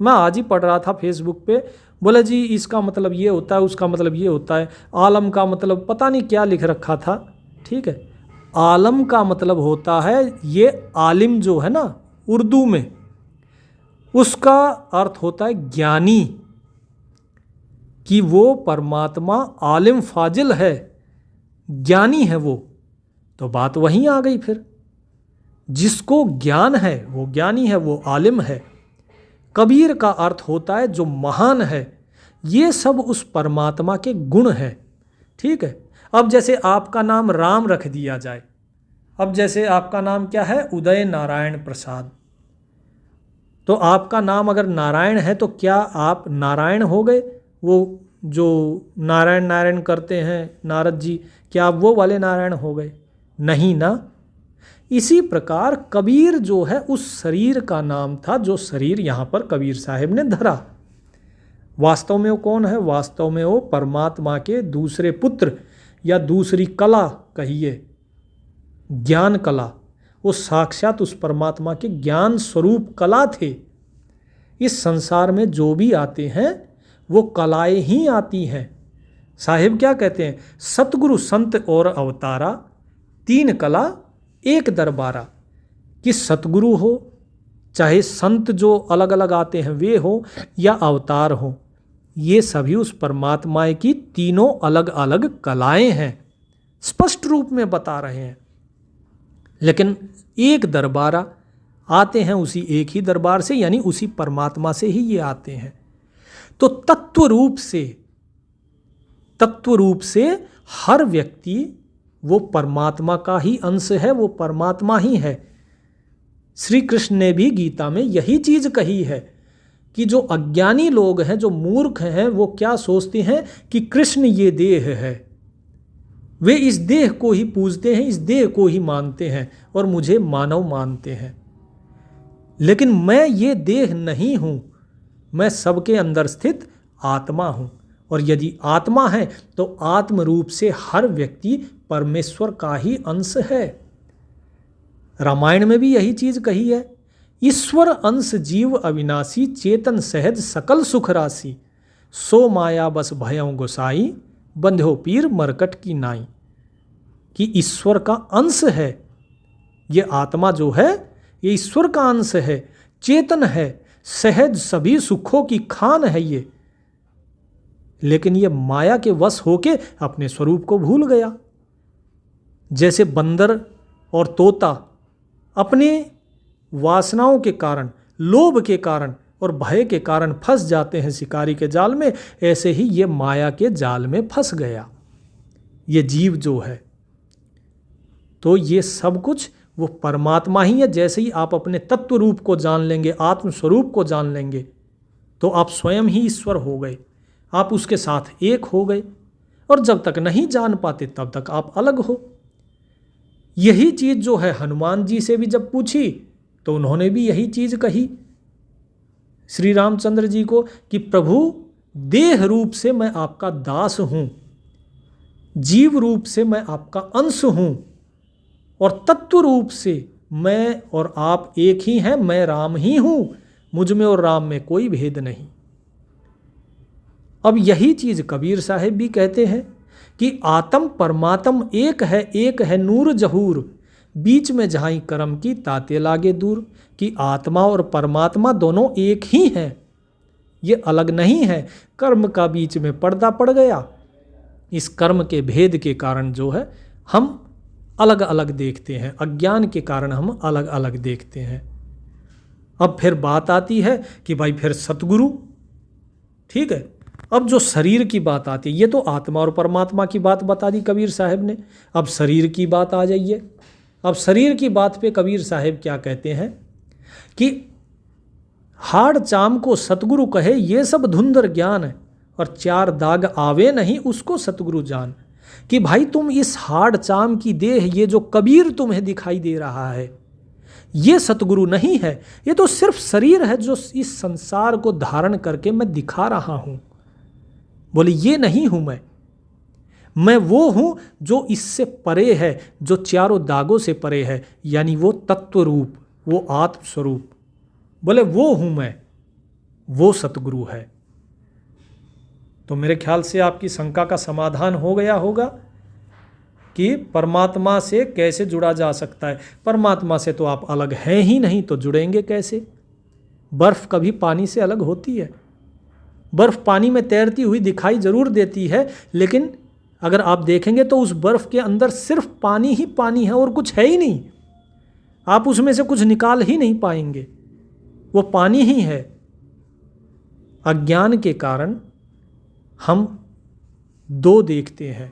मैं आज ही पढ़ रहा था फेसबुक पे, बोले जी इसका मतलब ये होता है, उसका मतलब ये होता है। आलम का मतलब पता नहीं क्या लिख रखा था। ठीक है, आलम का मतलब होता है, ये आलिम जो है ना उर्दू में, उसका अर्थ होता है ज्ञानी, कि वो परमात्मा आलिम फाजिल है, ज्ञानी है वो। तो बात वहीं आ गई फिर, जिसको ज्ञान है वो ज्ञानी है, वो आलिम है। कबीर का अर्थ होता है जो महान है। ये सब उस परमात्मा के गुण हैं। ठीक है, अब जैसे आपका नाम राम रख दिया जाए, अब जैसे आपका नाम क्या है? उदय नारायण प्रसाद। तो आपका नाम अगर नारायण है तो क्या आप नारायण हो गए? वो जो नारायण नारायण करते हैं नारद जी, क्या आप वो वाले नारायण हो गए? नहीं ना। इसी प्रकार कबीर जो है उस शरीर का नाम था, जो शरीर यहाँ पर कबीर साहब ने धरा। वास्तव में वो कौन है? वास्तव में वो परमात्मा के दूसरे पुत्र, या दूसरी कला कहिए, ज्ञान कला। वो साक्षात उस परमात्मा के ज्ञान स्वरूप कला थे। इस संसार में जो भी आते हैं वो कलाएं ही आती हैं। साहिब क्या कहते हैं? सतगुरु संत और अवतारा, तीन कला एक दरबारा। कि सतगुरु हो, चाहे संत जो अलग अलग आते हैं वे हो, या अवतार हो, ये सभी उस परमात्मा की तीनों अलग अलग कलाएं हैं, स्पष्ट रूप में बता रहे हैं। लेकिन एक दरबारा आते हैं, उसी एक ही दरबार से, यानी उसी परमात्मा से ही ये आते हैं। तो तत्व रूप से हर व्यक्ति वो परमात्मा का ही अंश है, वो परमात्मा ही है। श्री कृष्ण ने भी गीता में यही चीज कही है कि जो अज्ञानी लोग हैं, जो मूर्ख हैं, वो क्या सोचते हैं कि कृष्ण ये देह है, वे इस देह को ही पूजते हैं, इस देह को ही मानते हैं और मुझे मानव मानते हैं। लेकिन मैं ये देह नहीं हूं, मैं सबके अंदर स्थित आत्मा हूं। और यदि आत्मा है तो आत्म रूप से हर व्यक्ति परमेश्वर का ही अंश है। रामायण में भी यही चीज कही है, ईश्वर अंश जीव अविनाशी, चेतन सहज सकल सुख राशि, सो माया बस भयों गोसाई, बंध्यो पीर मरकट की नाई। कि ईश्वर का अंश है, ये आत्मा जो है ये ईश्वर का अंश है, चेतन है, सहज सभी सुखों की खान है ये। लेकिन ये माया के वश होके अपने स्वरूप को भूल गया। जैसे बंदर और तोता अपने वासनाओं के कारण, लोभ के कारण और भय के कारण फंस जाते हैं शिकारी के जाल में, ऐसे ही ये माया के जाल में फंस गया ये जीव जो है। तो ये सब कुछ वो परमात्मा ही है। जैसे ही आप अपने तत्व रूप को जान लेंगे, आत्म स्वरूप को जान लेंगे, तो आप स्वयं ही ईश्वर हो गए, आप उसके साथ एक हो गए। और जब तक नहीं जान पाते तब तक आप अलग हो। यही चीज जो है हनुमान जी से भी जब पूछी तो उन्होंने भी यही चीज कही श्री रामचंद्र जी को कि प्रभु देह रूप से मैं आपका दास हूं, जीव रूप से मैं आपका अंश हूं, और तत्व रूप से मैं और आप एक ही हैं, मैं राम ही हूं, मुझ में और राम में कोई भेद नहीं। अब यही चीज कबीर साहब भी कहते हैं कि आत्म परमात्म एक है नूर जहूर, बीच में जहां कर्म की ताते लागे दूर। कि आत्मा और परमात्मा दोनों एक ही हैं, ये अलग नहीं है। कर्म का बीच में पर्दा पड़ गया, इस कर्म के भेद के कारण जो है हम अलग अलग देखते हैं, अज्ञान के कारण हम अलग अलग देखते हैं। अब फिर बात आती है कि भाई फिर सतगुरु, ठीक है। अब जो शरीर की बात आती है, ये तो आत्मा और परमात्मा की बात बता दी कबीर साहब ने। अब शरीर की बात आ जाइए। अब शरीर की बात पे कबीर साहब क्या कहते हैं कि हाड़ चाम को सतगुरु कहे, ये सब धुंधर ज्ञान है, और चार दाग आवे नहीं उसको सतगुरु जान। कि भाई तुम इस हाड़ चाम की देह, ये जो कबीर तुम्हें दिखाई दे रहा है, ये सतगुरु नहीं है, ये तो सिर्फ शरीर है जो इस संसार को धारण करके मैं दिखा रहा हूं। बोले ये नहीं हूं मैं वो हूं जो इससे परे है, जो चारों दागों से परे है, यानी वो तत्व रूप, वो आत्म स्वरूप। बोले वो हूं मैं, वो सतगुरु है। तो मेरे ख्याल से आपकी शंका का समाधान हो गया होगा कि परमात्मा से कैसे जुड़ा जा सकता है। परमात्मा से तो आप अलग हैं ही नहीं, तो जुड़ेंगे कैसे? बर्फ कभी पानी से अलग होती है? बर्फ पानी में तैरती हुई दिखाई जरूर देती है, लेकिन अगर आप देखेंगे तो उस बर्फ के अंदर सिर्फ पानी ही पानी है और कुछ है ही नहीं। आप उसमें से कुछ निकाल ही नहीं पाएंगे, वो पानी ही है। अज्ञान के कारण हम दो देखते हैं।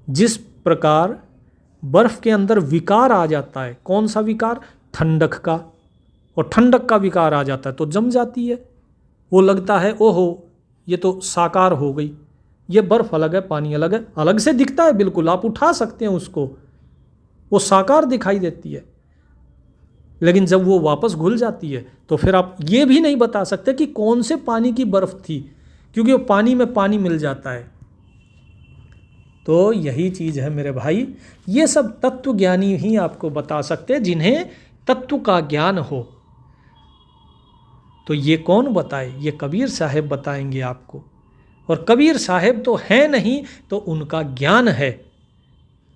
जिस प्रकार बर्फ के अंदर विकार आ जाता है, कौन सा विकार? ठंडक का। और ठंडक का विकार आ जाता है तो जम जाती है, वो लगता है ओहो ये तो साकार हो गई। ये बर्फ अलग है, पानी अलग है, अलग से दिखता है बिल्कुल, आप उठा सकते हैं उसको, वो साकार दिखाई देती है। लेकिन जब वो वापस घुल जाती है तो फिर आप ये भी नहीं बता सकते कि कौन से पानी की बर्फ थी, क्योंकि वो पानी में पानी मिल जाता है। तो यही चीज़ है मेरे भाई, ये सब तत्व ज्ञानी ही आपको बता सकते हैं, जिन्हें तत्व का ज्ञान हो। तो ये कौन बताए? ये कबीर साहब बताएंगे आपको। और कबीर साहब तो हैं नहीं, तो उनका ज्ञान है।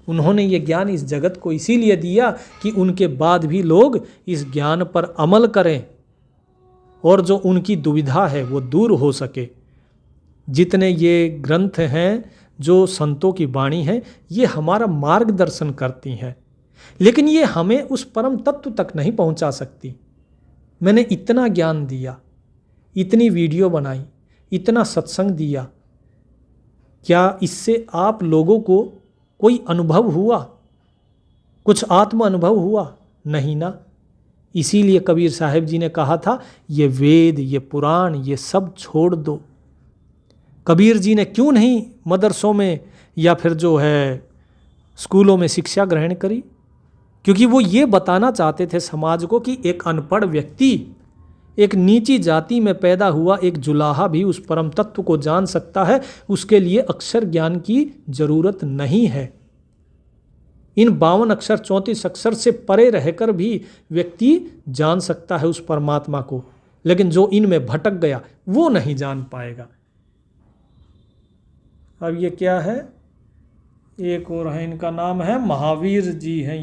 उन्होंने ये ज्ञान इस जगत को इसीलिए दिया कि उनके बाद भी लोग इस ज्ञान पर अमल करें और जो उनकी दुविधा है वो दूर हो सके। जितने ये ग्रंथ हैं, जो संतों की वाणी है, ये हमारा मार्गदर्शन करती हैं, लेकिन ये हमें उस परम तत्व तक नहीं पहुंचा सकती। मैंने इतना ज्ञान दिया, इतनी वीडियो बनाई, इतना सत्संग दिया, क्या इससे आप लोगों को कोई अनुभव हुआ? कुछ आत्म अनुभव हुआ? नहीं ना। इसीलिए कबीर साहब जी ने कहा था ये वेद, ये पुराण, ये सब छोड़ दो। कबीर जी ने क्यों नहीं मदरसों में या फिर जो है स्कूलों में शिक्षा ग्रहण करी? क्योंकि वो ये बताना चाहते थे समाज को कि एक अनपढ़ व्यक्ति, एक नीची जाति में पैदा हुआ एक जुलाहा भी उस परम तत्व को जान सकता है। उसके लिए अक्षर ज्ञान की जरूरत नहीं है। इन 52 अक्षर 34 अक्षर से परे रहकर भी व्यक्ति जान सकता है उस परमात्मा को, लेकिन जो इनमें भटक गया वो नहीं जान पाएगा। अब ये क्या है? एक और है, इनका नाम है महावीर जी हैं।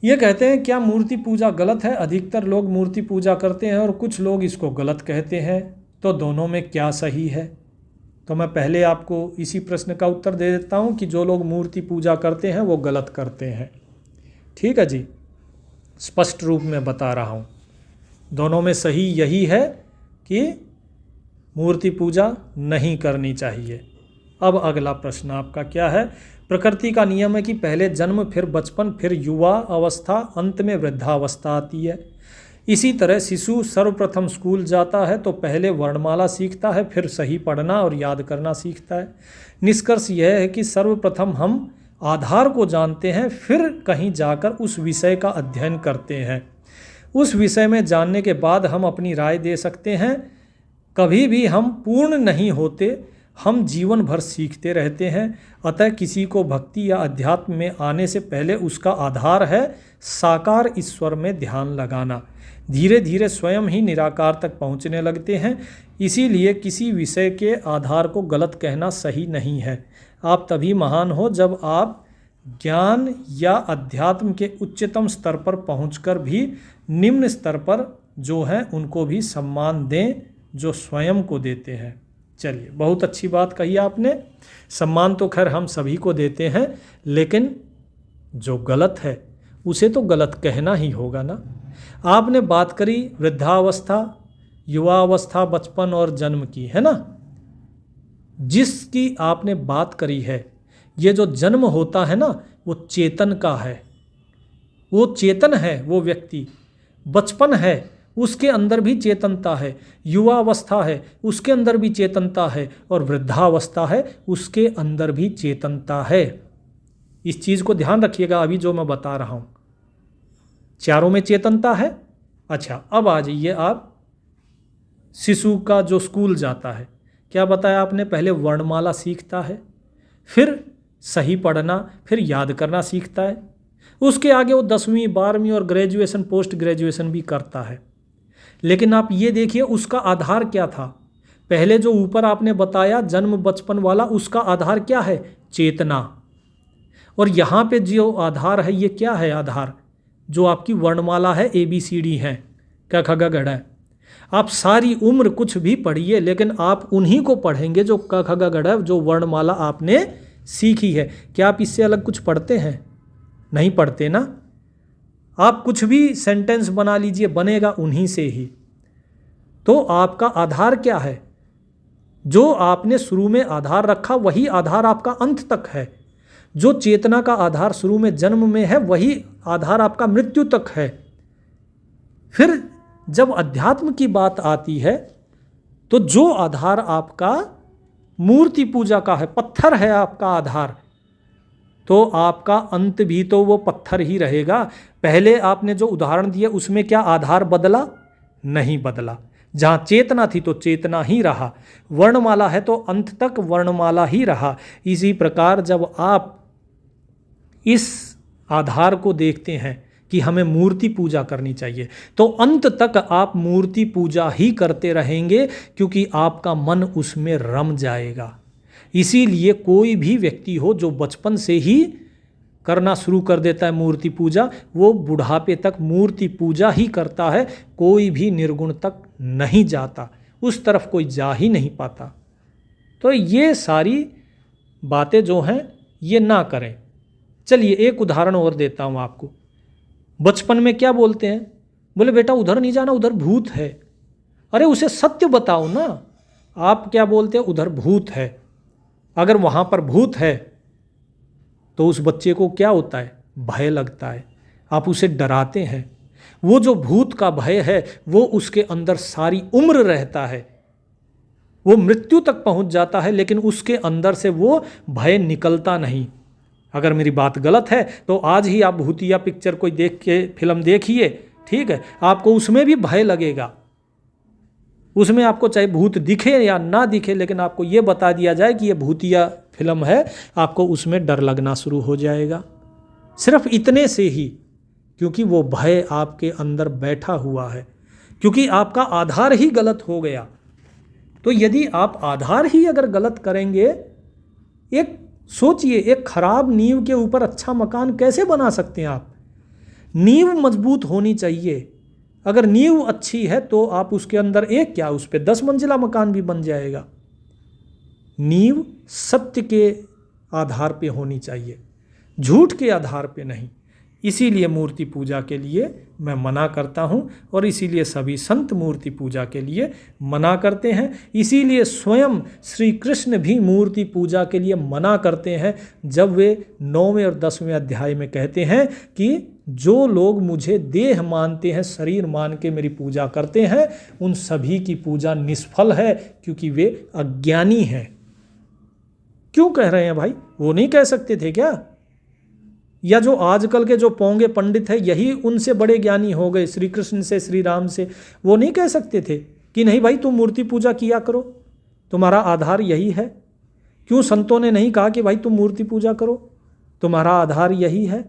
ये कहते हैं क्या मूर्ति पूजा गलत है? अधिकतर लोग मूर्ति पूजा करते हैं और कुछ लोग इसको गलत कहते हैं, तो दोनों में क्या सही है? तो मैं पहले आपको इसी प्रश्न का उत्तर दे देता हूं कि जो लोग मूर्ति पूजा करते हैं वो गलत करते हैं। ठीक है जी, स्पष्ट रूप में बता रहा हूं। दोनों में सही यही है कि मूर्ति पूजा नहीं करनी चाहिए। अब अगला प्रश्न आपका क्या है? प्रकृति का नियम है कि पहले जन्म, फिर बचपन, फिर युवा अवस्था, अंत में वृद्धावस्था आती है। इसी तरह शिशु सर्वप्रथम स्कूल जाता है तो पहले वर्णमाला सीखता है, फिर सही पढ़ना और याद करना सीखता है। निष्कर्ष यह है कि सर्वप्रथम हम आधार को जानते हैं, फिर कहीं जाकर उस विषय का अध्ययन करते हैं। उस विषय में जानने के बाद हम अपनी राय दे सकते हैं। कभी भी हम पूर्ण नहीं होते, हम जीवन भर सीखते रहते हैं। अतः किसी को भक्ति या अध्यात्म में आने से पहले उसका आधार है साकार ईश्वर में ध्यान लगाना। धीरे धीरे स्वयं ही निराकार तक पहुंचने लगते हैं। इसीलिए किसी विषय के आधार को गलत कहना सही नहीं है। आप तभी महान हो जब आप ज्ञान या अध्यात्म के उच्चतम स्तर पर पहुंचकर भी निम्न स्तर पर जो हैं उनको भी सम्मान दें जो स्वयं को देते हैं। चलिए, बहुत अच्छी बात कही आपने। सम्मान तो खैर हम सभी को देते हैं, लेकिन जो गलत है उसे तो गलत कहना ही होगा ना। आपने बात करी वृद्धावस्था, युवावस्था, बचपन और जन्म की, है ना। जिसकी आपने बात करी है, ये जो जन्म होता है ना, वो चेतन का है, वो चेतन है वो व्यक्ति। बचपन है, उसके अंदर भी चेतनता है। युवावस्था है, उसके अंदर भी चेतनता है। और वृद्धावस्था है, उसके अंदर भी चेतनता है। इस चीज़ को ध्यान रखिएगा अभी जो मैं बता रहा हूँ। चारों में चेतनता है। अच्छा, अब आ जाइए आप शिशु का जो स्कूल जाता है, क्या बताया आपने, पहले वर्णमाला सीखता है, फिर सही पढ़ना, फिर याद करना सीखता है, उसके आगे वो 10वीं 12वीं और ग्रेजुएशन पोस्ट ग्रेजुएशन भी करता है। लेकिन आप ये देखिए उसका आधार क्या था। पहले जो ऊपर आपने बताया जन्म बचपन वाला, उसका आधार क्या है, चेतना। और यहाँ पे जो आधार है, ये क्या है आधार, जो आपकी वर्णमाला है, ABCD है, क ख ग घ है। आप सारी उम्र कुछ भी पढ़िए, लेकिन आप उन्हीं को पढ़ेंगे जो क ख ग घ, जो वर्णमाला आपने सीखी है। क्या आप इससे अलग कुछ पढ़ते हैं? नहीं पढ़ते ना। आप कुछ भी सेंटेंस बना लीजिए, बनेगा उन्हीं से ही। तो आपका आधार क्या है, जो आपने शुरू में आधार रखा वही आधार आपका अंत तक है। जो चेतना का आधार शुरू में जन्म में है, वही आधार आपका मृत्यु तक है। फिर जब अध्यात्म की बात आती है, तो जो आधार आपका मूर्ति पूजा का है, पत्थर है आपका आधार, तो आपका अंत भी तो वो पत्थर ही रहेगा। पहले आपने जो उदाहरण दिया उसमें क्या आधार बदला? नहीं बदला। जहाँ चेतना थी तो चेतना ही रहा, वर्णमाला है तो अंत तक वर्णमाला ही रहा। इसी प्रकार जब आप इस आधार को देखते हैं कि हमें मूर्ति पूजा करनी चाहिए, तो अंत तक आप मूर्ति पूजा ही करते रहेंगे, क्योंकि आपका मन उसमें रम जाएगा। इसीलिए कोई भी व्यक्ति हो जो बचपन से ही करना शुरू कर देता है मूर्ति पूजा, वो बुढ़ापे तक मूर्ति पूजा ही करता है। कोई भी निर्गुण तक नहीं जाता, उस तरफ कोई जा ही नहीं पाता। तो ये सारी बातें जो हैं ये ना करें। चलिए एक उदाहरण और देता हूँ आपको। बचपन में क्या बोलते हैं, बोले बेटा उधर नहीं जाना, उधर भूत है। अरे उसे सत्य बताओ ना। आप क्या बोलते हैं, उधर भूत है। अगर वहाँ पर भूत है तो उस बच्चे को क्या होता है, भय लगता है, आप उसे डराते हैं। वो जो भूत का भय है वो उसके अंदर सारी उम्र रहता है, वो मृत्यु तक पहुँच जाता है, लेकिन उसके अंदर से वो भय निकलता नहीं। अगर मेरी बात गलत है तो आज ही आप भूतिया पिक्चर कोई देख के फिल्म देखिए, ठीक है, आपको उसमें भी भय लगेगा। उसमें आपको चाहे भूत दिखे या ना दिखे, लेकिन आपको ये बता दिया जाए कि ये भूतिया फिल्म है, आपको उसमें डर लगना शुरू हो जाएगा। सिर्फ इतने से ही, क्योंकि वो भय आपके अंदर बैठा हुआ है, क्योंकि आपका आधार ही गलत हो गया। तो यदि आप आधार ही अगर गलत करेंगे, एक सोचिए, एक खराब नींव के ऊपर अच्छा मकान कैसे बना सकते हैं आप? नींव मजबूत होनी चाहिए। अगर नींव अच्छी है तो आप उसके अंदर एक क्या, उस पर 10 मंजिला मकान भी बन जाएगा। नींव सत्य के आधार पे होनी चाहिए, झूठ के आधार पे नहीं। इसीलिए मूर्ति पूजा के लिए मैं मना करता हूँ, और इसीलिए सभी संत मूर्ति पूजा के लिए मना करते हैं। इसीलिए स्वयं श्री कृष्ण भी मूर्ति पूजा के लिए मना करते हैं, जब वे 9वें और 10वें अध्याय में कहते हैं कि जो लोग मुझे देह मानते हैं, शरीर मान के मेरी पूजा करते हैं, उन सभी की पूजा निष्फल है, क्योंकि वे अज्ञानी हैं। क्यों कह रहे हैं भाई? वो नहीं कह सकते थे क्या? या जो आजकल के जो पोंगे पंडित हैं यही उनसे बड़े ज्ञानी हो गए, श्री कृष्ण से, श्री राम से? वो नहीं कह सकते थे कि नहीं भाई तुम मूर्ति पूजा किया करो, तुम्हारा आधार यही है? क्यों संतों ने नहीं कहा कि भाई तुम मूर्ति पूजा करो, तुम्हारा आधार यही है?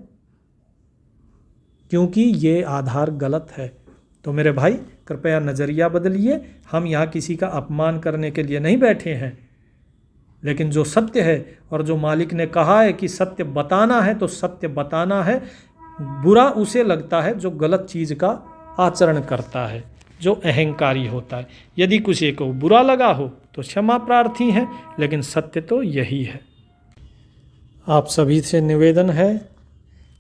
क्योंकि ये आधार गलत है। तो मेरे भाई कृपया नज़रिया बदलिए। हम यहाँ किसी का अपमान करने के लिए नहीं बैठे हैं, लेकिन जो सत्य है और जो मालिक ने कहा है कि सत्य बताना है तो सत्य बताना है। बुरा उसे लगता है जो गलत चीज़ का आचरण करता है, जो अहंकारी होता है। यदि किसी को बुरा लगा हो तो क्षमा प्रार्थी हैं, लेकिन सत्य तो यही है। आप सभी से निवेदन है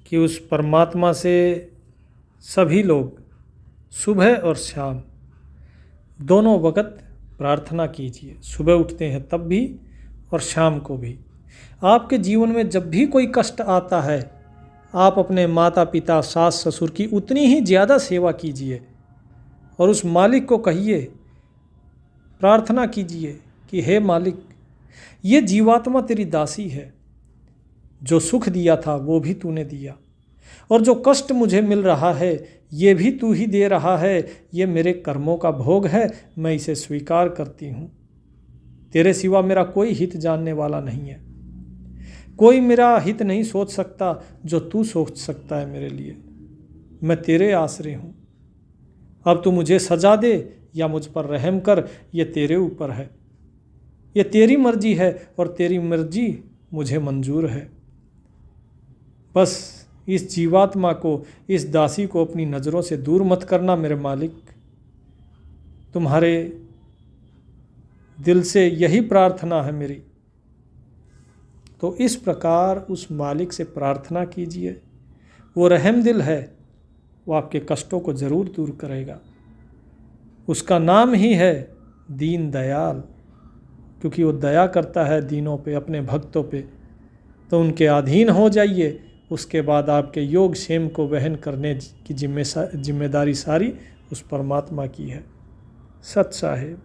कि उस परमात्मा से सभी लोग सुबह और शाम दोनों वक्त प्रार्थना कीजिए। सुबह उठते हैं तब भी और शाम को भी। आपके जीवन में जब भी कोई कष्ट आता है, आप अपने माता पिता, सास ससुर की उतनी ही ज़्यादा सेवा कीजिए और उस मालिक को कहिए, प्रार्थना कीजिए कि हे मालिक, ये जीवात्मा तेरी दासी है, जो सुख दिया था वो भी तूने दिया, और जो कष्ट मुझे मिल रहा है ये भी तू ही दे रहा है। ये मेरे कर्मों का भोग है, मैं इसे स्वीकार करती हूँ। तेरे सिवा मेरा कोई हित जानने वाला नहीं है। कोई मेरा हित नहीं सोच सकता जो तू सोच सकता है मेरे लिए। मैं तेरे आश्रय हूँ। अब तू मुझे सजा दे या मुझ पर रहम कर, ये तेरे ऊपर है। ये तेरी मर्जी है और तेरी मर्जी मुझे मंजूर है। बस इस जीवात्मा को, इस दासी को अपनी नज़रों से दूर मत करना मेरे मालिक। तुम्हारे दिल से यही प्रार्थना है मेरी। तो इस प्रकार उस मालिक से प्रार्थना कीजिए। वो रहम दिल है, वो आपके कष्टों को ज़रूर दूर करेगा। उसका नाम ही है दीन दयाल, क्योंकि वो दया करता है दीनों पे, अपने भक्तों पे। तो उनके अधीन हो जाइए। उसके बाद आपके योग क्षेम को वहन करने की जिम्मेदारी सारी उस परमात्मा की है। सत साहिब।